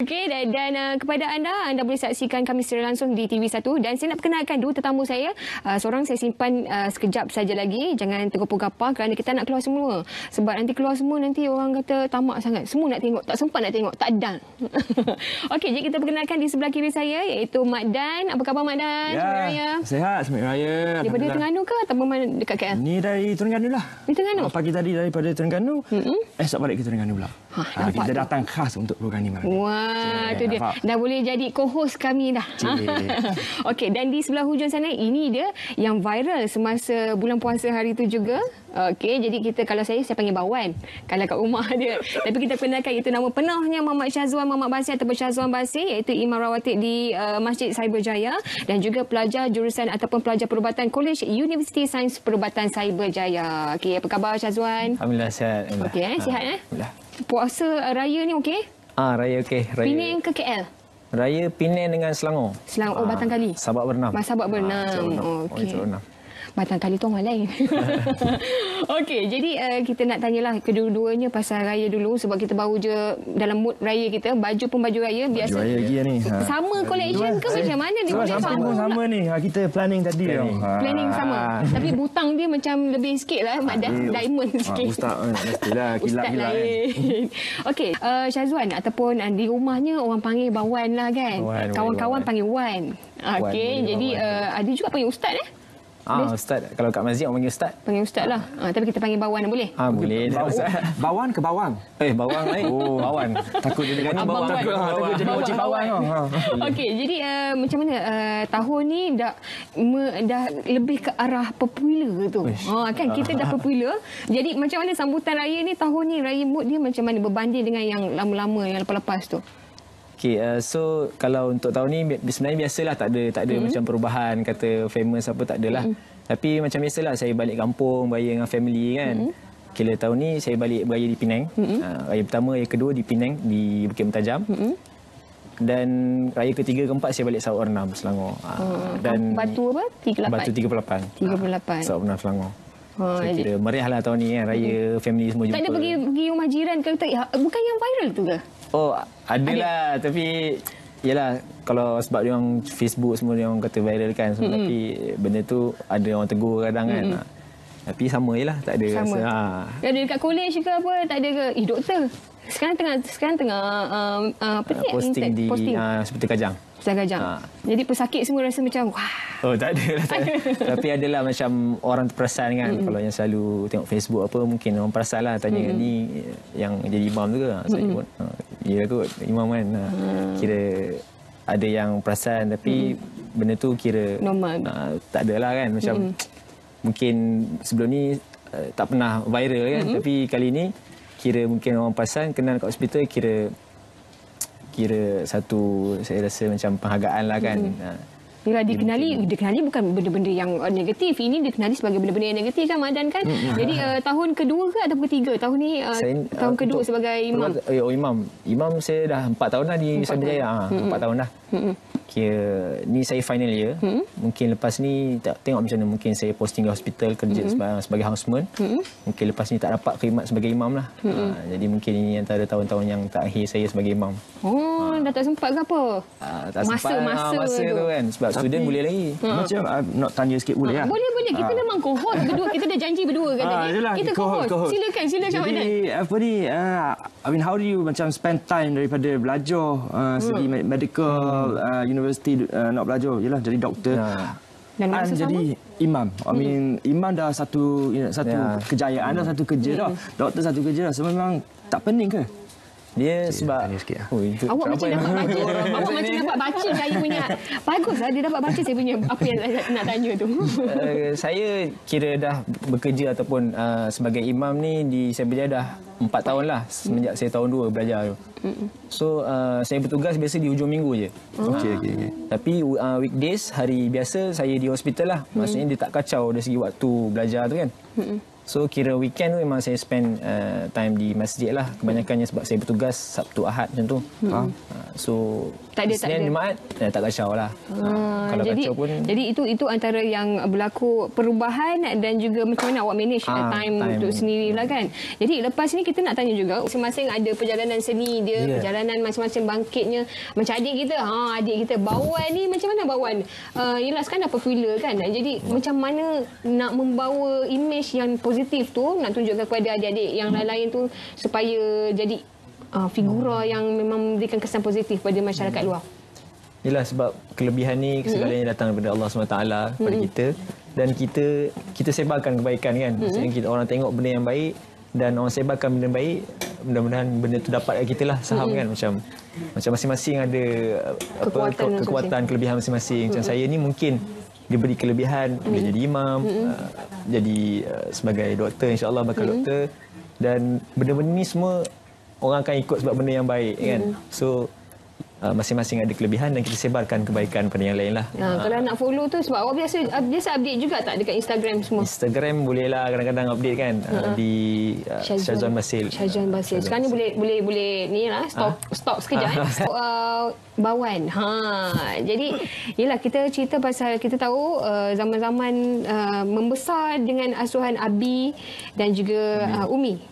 Okey, dan kepada anda boleh saksikan kami secara langsung di TV1 dan saya nak perkenalkan dulu tetamu saya. Seorang saya simpan sekejap saja lagi. Jangan tergopoh-gapah kerana kita nak keluar semua. Sebab nanti keluar semua nanti orang kata tamak sangat. Semua nak tengok, tak sempat nak tengok, tak dan. Okey, jadi kita perkenalkan di sebelah kiri saya iaitu Mak Dan. Apa khabar Mak Dan? Ya, sihat, Selamat Raya. Daripada Terengganu ke atau dekat KL? Ni dari Terengganu lah. Di Terengganu? Pagi tadi daripada Terengganu, esok balik ke Terengganu pula. Kita datang khas untuk program ni malam. Wah, tu dia. Dah boleh jadi co-host kami dah. Okey, dan di sebelah hujung sana ini dia yang viral semasa bulan puasa hari tu juga. Okey, jadi kalau saya panggil Bawan. Kalau kat rumah dia. Tapi kita kenalkan itu nama penuhnya Muhammad Syazwan Muhammad Basir ataupun Syazwan Basir, iaitu Imam Rawatib di Masjid Cyberjaya dan juga pelajar jurusan ataupun pelajar perubatan College Universiti Sains Perubatan Cyberjaya. Okey, apa khabar Syazwan? Alhamdulillah sihat. Okey, sihat Alhamdulillah. Puasa raya ni okey? Raya okey. Penang ke KL? Raya Penang dengan Selangor. Selangor, Batang Kali. Sabak Bernam. Sabak Bernam. Okey. Batang Kali tu orang lain. Okey, jadi kita nak tanyalah kedua-duanya pasal raya dulu sebab kita baru je dalam mood raya kita. Baju pun baju raya biasa. Baju raya lagi ni. Sama collection ke macam mana dia boleh sama ni. Kita planning tadi. Planning sama. Tapi butang dia macam lebih sikit lah. Diamond sikit. Ustaz mestilah kilap-kilap. Okey, Syazwan ataupun di rumahnya orang panggil Bawan lah kan. Kawan-kawan panggil Wan. Okey, jadi ada juga panggil Ustaz Ustaz. Kalau kat masjid orang panggil Ustaz. Panggil Ustaz lah. Tapi kita panggil Bawan boleh? Boleh. Bawan ke bawang? Bawang lain. Bawan. Takut dia dengar bawang. Takut jadi mochi bawang. Okey, jadi macam mana tahun ni dah lebih ke arah popular tu. Kan kita dah popular. Jadi macam mana sambutan raya ni tahun ni, raya mood dia macam mana berbanding dengan yang lama-lama, yang lepas-lepas tu? Okay, so kalau untuk tahun ni sebenarnya biasalah, tak ada macam perubahan kata famous apa, tak adalah. Tapi macam biasalah saya balik kampung beraya dengan family kan. Kira tahun ni saya balik beraya di Penang. Raya pertama, raya kedua di Penang di Bukit Mentajam. Dan raya ketiga keempat saya balik Sabak Bernam Selangor. Dan Batu apa? 38. Batu 38. Sabak Bernam Selangor. Saya kira meriah lah tahun ni kan, raya family semua jumpa. Tak ada pergi rumah jiran ke? Bukan yang viral tu ke? Adalah. Tapi yalah, kalau sebab dia orang Facebook semua dia orang kata viral kan. Tapi benda tu ada orang tegur kadang kan. Tapi sama je lah, tak ada sama. Rasa. Ada dekat college ke apa, tak ada ke? Doktor. Sekarang tengah posting di Hospital Kajang. Jadi pesakit semua rasa macam wah. Tak ada lah. Tapi adalah macam orang terperasan kan. Kalau yang selalu tengok Facebook apa, mungkin orang perasan lah tanya ni yang jadi imam tu ke. Saya pun ya kot imam kan. Kira ada yang perasan tapi benda tu kira normal. Tak adalah kan. Macam mungkin sebelum ni tak pernah viral kan. Tapi kali ni kira mungkin orang perasan, kenal kat hospital, kira satu saya rasa macam penghargaan lah kan. Bila dikenali bukan benda-benda yang negatif. Ini dikenali sebagai benda-benda yang negatif kan Madan kan. Jadi tahun kedua ke atau ketiga? Tahun ni tahun kedua sebagai imam. Imam saya dah 4 tahun dah di Cyberjaya. 4 tahun dah. Kira ni saya final year. Mungkin lepas ni tengok macam mana, mungkin saya posting di hospital kerja sebagai houseman. Mungkin lepas ni tak dapat khidmat sebagai imam lah. Jadi mungkin ini antara tahun-tahun yang terakhir saya sebagai imam. Dah tak sempat ke apa? Tak sempat masa tu kan. Sebab student boleh lagi. Macam nak tanya sikit boleh lah? Boleh. Kita memang co-host berdua. Kita dah janji berdua kan tadi. Kita co-host. Silakan Jadi apa ni, how do you macam spend time daripada belajar segi medical, universiti nak belajar, yelah jadi doktor. Dan jadi imam. Imam dah satu kejayaan, dah satu kerja dah. Doktor satu kerja dah. So memang tak pening ke? Dia sebab awak macam dapat baca. Awak macam dapat baca saya punya. Baguslah dia dapat baca saya punya apa yang nak tanya tu. Saya kira dah bekerja ataupun sebagai imam ni di Cyberjaya dah 4 tahun lah semenjak saya tahun 2 belajar tu. So saya bertugas biasa di hujung minggu je. Okey. Tapi weekdays, hari biasa saya di hospital lah. Maksudnya dia tak kacau dari segi waktu belajar tu kan. So kira weekend tu memang saya spend time di masjid lah. Kebanyakannya sebab saya bertugas Sabtu Ahad macam tu. So Senin Jumaat tak kacau lah. Kalau jadi, kacau pun. Jadi itu antara yang berlaku perubahan dan juga macam mana awak manage time untuk sendiri lah kan. Jadi lepas ni kita nak tanya juga, masing-masing ada perjalanan seni dia, perjalanan masing-masing bangkitnya. Macam adik kita Bawan ni macam mana Bawan? Yelah sekarang dah popular kan. Jadi macam mana nak membawa image yang positif tu, nak tunjukkan kepada adik-adik yang lain-lain tu supaya jadi figura yang memang memberikan kesan positif pada masyarakat luar. Yelah sebab kelebihan ni segalanya datang daripada Allah SWT kepada kita, dan kita sebarkan kebaikan kan. Maksudnya kita orang tengok benda yang baik dan orang sebarkan benda baik, mudah-mudahan benda tu dapat kat kita lah saham kan. Macam masing-masing ada kekuatan kelebihan masing-masing. Macam saya ni mungkin diberi kelebihan dia jadi imam, jadi sebagai doktor, insya-Allah bakal doktor, dan benda-benda ni semua orang akan ikut sebab benda yang baik kan. So masing-masing ada kelebihan dan kita sebarkan kebaikan pada yang lain lah. Kalau nak follow tu, sebab awak biasa update juga tak dekat Instagram semua? Instagram boleh lah kadang-kadang update kan. Di Syazwan Basil. Sekarang ni boleh ni lah, stop sekejap. Bawan. Jadi yelah, kita cerita pasal, kita tahu zaman-zaman membesar dengan asuhan Abi dan juga Umi.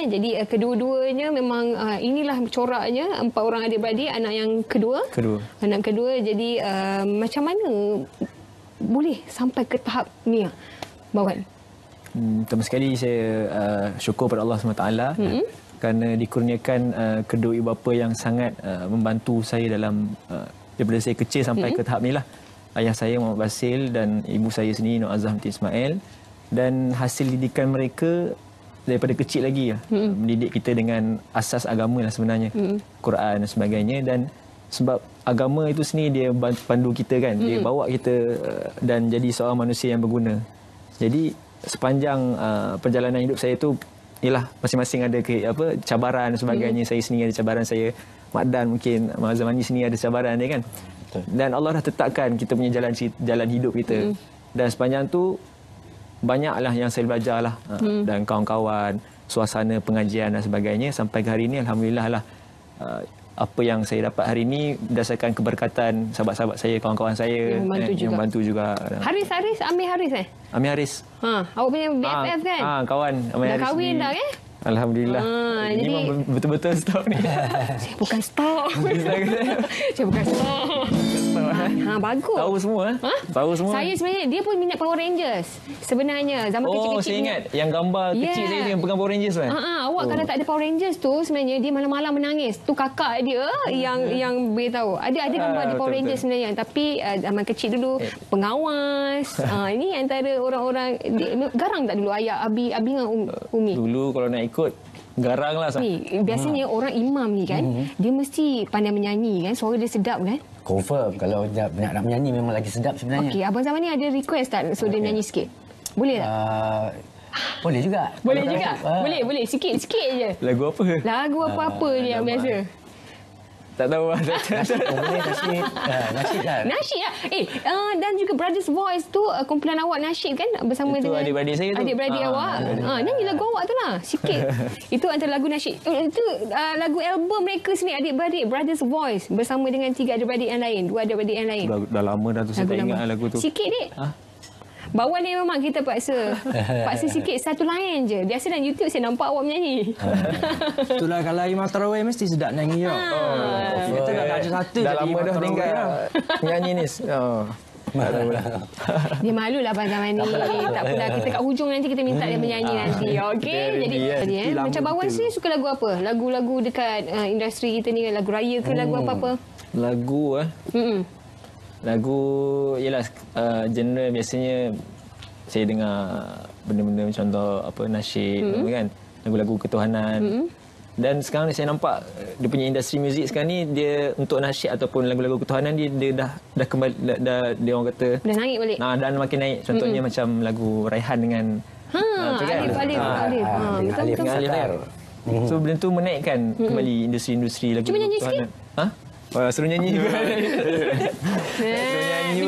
Jadi kedua-duanya memang inilah coraknya, 4 orang adik-beradik, anak yang anak kedua. Jadi macam mana boleh sampai ke tahap ni Bawan? Pertama sekali saya syukur pada Allah SWT kerana dikurniakan kedua ibu bapa yang sangat membantu saya dalam daripada saya kecil sampai ke tahap ni lah. Ayah saya Muhammad Basil dan ibu saya sendiri Nur Azhar binti Ismail, dan hasil didikan mereka daripada kecil lagi mendidik kita dengan asas agama lah sebenarnya, Quran dan sebagainya. Dan sebab agama itu sendiri dia pandu kita kan, dia bawa kita dan jadi seorang manusia yang berguna. Jadi sepanjang perjalanan hidup saya tu, ialah masing-masing ada cabaran dan sebagainya. Saya sendiri ada cabaran saya, Mak Dan mungkin Mak Zamani sendiri ada cabaran dia kan. Dan Allah dah tetapkan kita punya jalan hidup kita. Dan sepanjang tu banyaklah yang saya belajar lah, dan kawan-kawan, suasana pengajian dan sebagainya, sampai ke hari ini alhamdulillah lah. Apa yang saya dapat hari ini berdasarkan keberkatan sahabat-sahabat saya, kawan-kawan saya yang bantu juga. Haris Amir Haris Amir Haris. Awak punya BFF kan? Kawan Amir Haris. Dah kahwin dah Alhamdulillah. Ini jadi memang betul-betul stok ni. Saya bukan stok. Saya bukan stok. Bagus. Tahu semua. Tahu semua. Saya sebenarnya dia pun minat Power Rangers. Sebenarnya zaman kecil-kecil. Saya ingat yang gambar kecil saya dengan pegang Power Rangers kan. Awak kalau tak ada Power Rangers tu sebenarnya dia malam-malam menangis. Tu kakak dia yang beritahu. Ada gambar di Power Rangers sebenarnya, tapi zaman kecil dulu pengawas. Ini antara orang-orang garang tak dulu ayah Abi dengan Umi. Dulu kalau nak ikut garang lah. Biasanya orang imam ni kan, dia mesti pandai menyanyi kan, suara dia sedap kan. Confirm kalau nak menyanyi memang lagi sedap sebenarnya. Okey, abang zaman ni ada request tak suruh dia nyanyi sikit? Boleh tak? Boleh juga. Boleh sikit je. Lagu apa? Lagu apa-apa je yang biasa. Tak tahu lah. Boleh nasyid lah. Nasyid lah. Dan juga Brothers Voice tu, kumpulan awak nasyid kan bersama itu dengan adik-beradik saya tu. Adik-beradik awak. Nyanyi lagu awak tu lah sikit. Itu antara lagu nasyid. Itu lagu album mereka sendiri, adik-beradik, Brothers Voice, bersama dengan 3 adik-beradik yang lain, 2 adik-beradik yang lain. Dah lama dah tu, saya tak ingat lagu tu. Sikit dek. Bawan ni memang kita paksa sikit, satu line je. Biasa dalam YouTube saya nampak awak menyanyi. Itulah kalau Imam Tarawih mesti sedap nyanyi tau. Kita nak kaca satu. Dah lama dah tinggal nyanyi ni. Dia malu lah abang zaman ni. Tak apalah, kita kat hujung nanti kita minta dia menyanyi nanti. Okey. Jadi macam Bawan sini suka lagu apa? Lagu-lagu dekat industri kita ni, lagu raya ke lagu apa-apa? Lagu Lagu ialah genre biasanya saya dengar benda-benda contoh nasyid kan, lagu-lagu ketuhanan. Dan sekarang ni saya nampak dia punya industri muzik sekarang ni, dia untuk nasyid ataupun lagu-lagu ketuhanan dia dah kembali, dia orang kata dah naik balik. Dan makin naik. Contohnya macam lagu Raihan dengan Alif. So benda tu menaikkan kembali industri-industri lagu ketuhanan. Suruh nyanyi juga.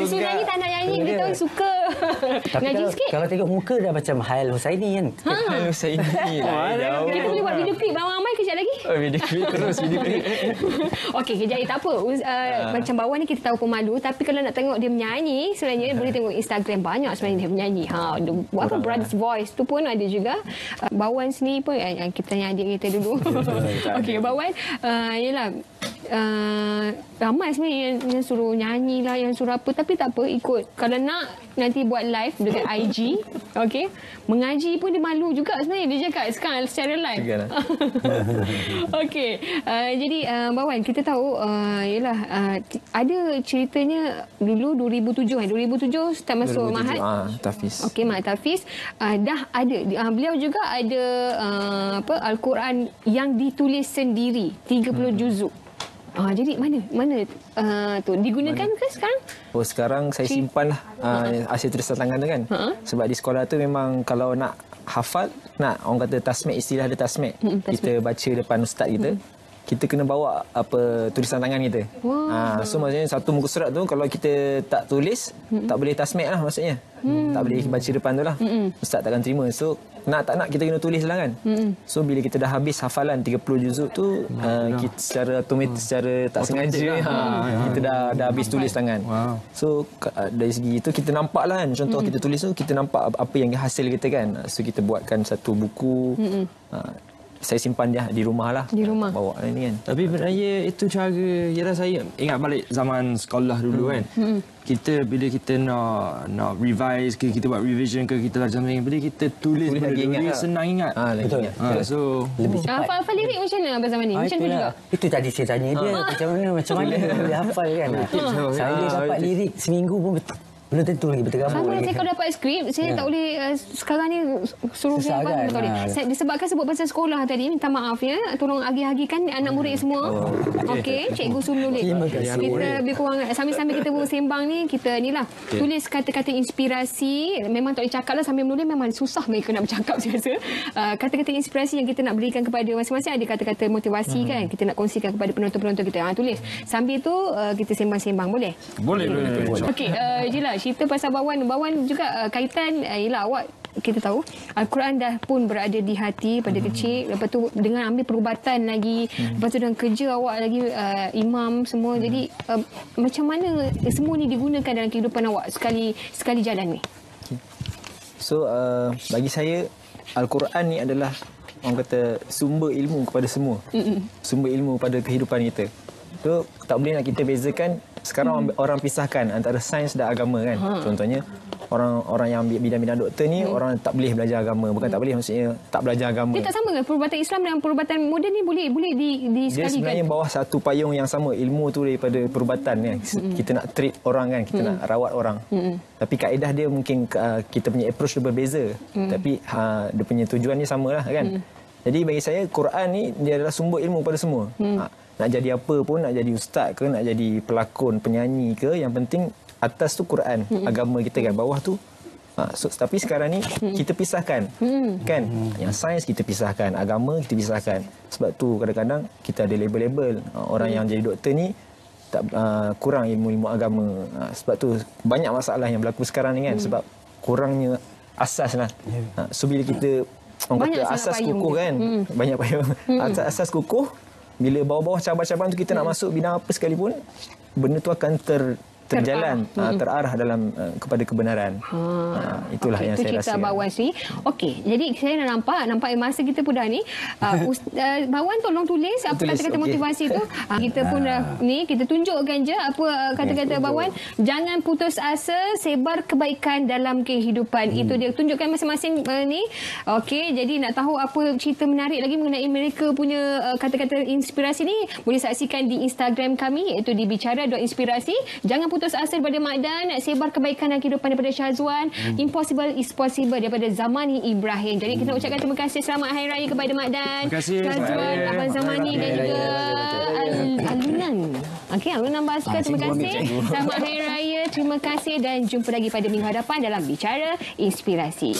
Suruh nyanyi tak nak nyanyi, dia tahu suka. Tapi Ngaji sikit. kalau tengok muka dah macam Hayal Husaini kan. Hello, saya ni. Kita boleh buat video klip ramai-ramai kejap lagi. Video klip terus, video klip. Okey, kejap tak apa. Macam Bawan ni kita tahu pemalu, tapi kalau nak tengok dia menyanyi, sebenarnya boleh tengok Instagram, banyak sebenarnya dia menyanyi. Apa Brothers Voice tu pun ada juga. Bawan sendiri pun yang kita tanya adik kita dulu. Okey, Bawan yalah ramai sebenarnya yang suruh nyanyi lah, yang suruh apa, tapi tak apa, ikut. Kalau nak nanti buat live dekat IG, okey, mengaji pun dia malu juga sebenarnya, dia cakap sekarang secara live. Okey, jadi Bawan, kita tahu yalah ada ceritanya dulu 2007 start masuk Mahat Tafiz. Okey, Mahat Tafiz dah ada, beliau juga ada Al-Quran yang ditulis sendiri 30 juzuk. Jadi mana tu digunakan ke sekarang? Oh, sekarang saya simpan lah hasil tulisan tangan tu kan. Sebab di sekolah tu memang kalau nak hafal, nak orang kata tasmik, istilah dia tasmik. Kita baca depan ustaz kita. Kita kena bawa tulisan tangan kita. So maksudnya satu muka surat tu kalau kita tak tulis, tak boleh tasmik lah maksudnya. Tak boleh baca depan tu lah. Ustaz takkan terima. So nak tak nak kita kena tulis lah kan. So bila kita dah habis hafalan 30 juzuk tu, kita secara otomatis, secara tak sengaja kita dah habis tulis tangan. So dari segi itu kita nampak lah kan. Contoh kita tulis tu, kita nampak apa yang hasil kita kan. So kita buatkan satu buku. Saya simpan dia di rumah lah. Di rumah. Bawa ni kan. Tapi sebenarnya itu cara, yalah saya ingat balik zaman sekolah dulu kan. Kita bila kita nak revise ke, kita buat revision ke, kita belajar something, bila kita tulis lagi ingat, senang ingat. Betul. So Lebih cepat. Hafal lirik macam mana abang zaman ni? Macam tu juga. Itu tadi saya tanya dia macam mana dia hafal kan. Saya dapat lirik seminggu pun belum tentu lagi berterabur. Sama saya kalau dapat skrip, saya tak boleh sekarang ni suruh Susah saya apa kan? disebabkan sebut pasal sekolah tadi, minta maaf ya. Tolong agih-agihkan anak murid semua. Okey, cikgu suruh nulis. Kita lebih kurang sambil-sambil kita bersembang ni, kita ni lah tulis kata-kata inspirasi. Memang tak boleh cakap lah sambil menulis, memang susah mereka nak bercakap saya rasa. Kata-kata inspirasi yang kita nak berikan kepada masing-masing, ada kata-kata motivasi kan, kita nak kongsikan kepada penonton-penonton kita. Tulis. Sambil tu kita sembang-sembang boleh? boleh. Okey, Jila, cerita pasal Bawan juga kaitan, ialah awak, kita tahu Al-Quran dah pun berada di hati pada kecil, lepas tu dengan ambil perubatan lagi, lepas tu dengan kerja awak lagi imam semua. Jadi macam mana semua ni digunakan dalam kehidupan awak sekali jalan ni? So bagi saya Al-Quran ni adalah orang kata sumber ilmu kepada semua. Sumber ilmu pada kehidupan kita. So tak boleh nak kita bezakan. Sekarang orang pisahkan antara sains dan agama kan. Contohnya orang yang ambil bidang-bidang doktor ni, orang tak boleh belajar agama. Bukan tak boleh, maksudnya tak belajar agama. Dia tak sama ke perubatan Islam dengan perubatan moden ni boleh dia sebenarnya bawah satu payung yang sama. Ilmu tu daripada perubatan kan. Kita nak treat orang kan, kita nak rawat orang. Tapi kaedah dia mungkin kita punya approach dia berbeza. Tapi dia punya tujuan dia samalah kan. Jadi bagi saya Quran ni dia adalah sumber ilmu pada semua. Nak jadi apa pun, nak jadi ustaz ke, nak jadi pelakon, penyanyi ke, yang penting atas tu Quran, agama kita kan, bawah tu. Tapi sekarang ni kita pisahkan kan. Yang sains kita pisahkan, agama kita pisahkan. Sebab tu kadang-kadang kita ada label-label. Orang yang jadi doktor ni tak kurang ilmu-ilmu agama. Sebab tu banyak masalah yang berlaku sekarang ni kan. Sebab kurangnya asas lah. So bila kita orang kata asas kukuh kan, banyak payung. Asas kukuh, bila bawah-bawah cabang-cabang tu kita nak masuk bidang apa sekalipun, benda tu akan terjalan, terarah dalam kepada kebenaran. Itulah yang saya rasa. Itu cerita Bawan Sri. Okey, jadi saya dah nampak masa kita pun dah ni. Bawan tolong tulis apa kata-kata motivasi tu. Kita pun dah ni, kita tunjukkan je apa kata-kata Bawan. Jangan putus asa, sebar kebaikan dalam kehidupan. Itu dia, tunjukkan masing-masing ni. Okey, jadi nak tahu apa cerita menarik lagi mengenai mereka punya kata-kata inspirasi ni, boleh saksikan di Instagram kami, iaitu di bicara.inspirasi. Jangan putus asa daripada Mak Dan, nak sebar kebaikan dan kehidupan daripada Syazwan. Impossible is possible daripada Zamani Ibrahim. Jadi kita nak ucapkan terima kasih, selamat Hari Raya kepada Mak Dan, Syazwan, Abang Zamani dan juga Alunan. Okey, Alunan Baskar, terima kasih. Selamat Hari Raya, terima kasih dan jumpa lagi pada minggu hadapan dalam Bicara Inspirasi.